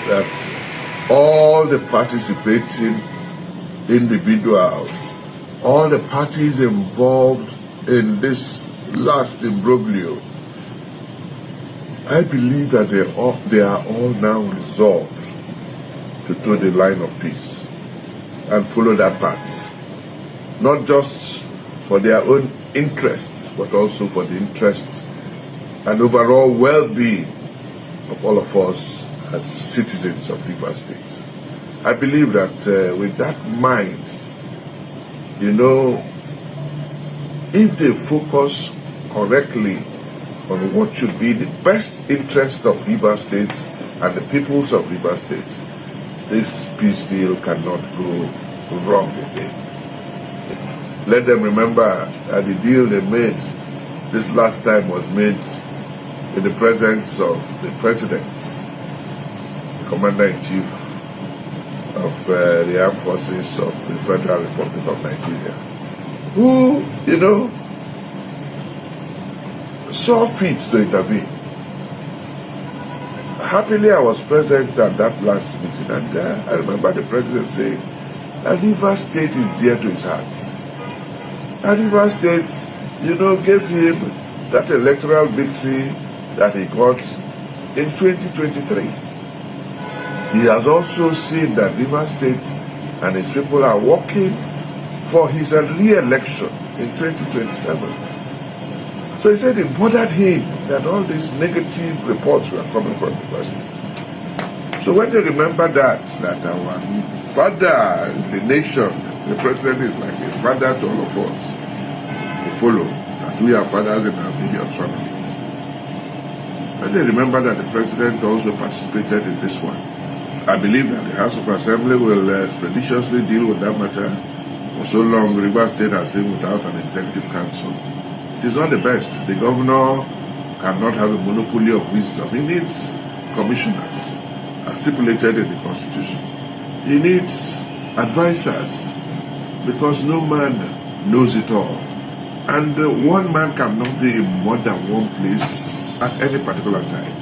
that all the participating individuals, all the parties involved in this last imbroglio, I believe that they are all now resolved to toe the line of peace and follow that path, not just for their own interests, but also for the interests and overall well-being of all of us as citizens of Rivers State. I believe that with that mind, if they focus correctly on what should be the best interest of Rivers State and the peoples of Rivers State, this peace deal cannot go wrong again. Let them remember that the deal they made this last time was made in the presence of the President, the Commander-in-Chief of the Armed Forces of the Federal Republic of Nigeria, who, saw fit to intervene. Happily, I was present at that last meeting, and I remember the President saying that Rivers State is dear to his heart. And Rivers State, gave him that electoral victory that he got in 2023. He has also seen that Rivers State and his people are working for his re-election in 2027. So he said it bothered him that all these negative reports were coming from Rivers State. So when they remember that our father in the nation, the President, is like a father to all of us, to follow, as we are fathers in our various families. When they remember that the President also participated in this one, I believe that the House of Assembly will expeditiously deal with that matter. For so long, Rivers State has been without an executive council. It is not the best. The governor cannot have a monopoly of wisdom. He needs commissioners, as stipulated in the Constitution. He needs advisors, because no man knows it all. And one man cannot be in more than one place at any particular time.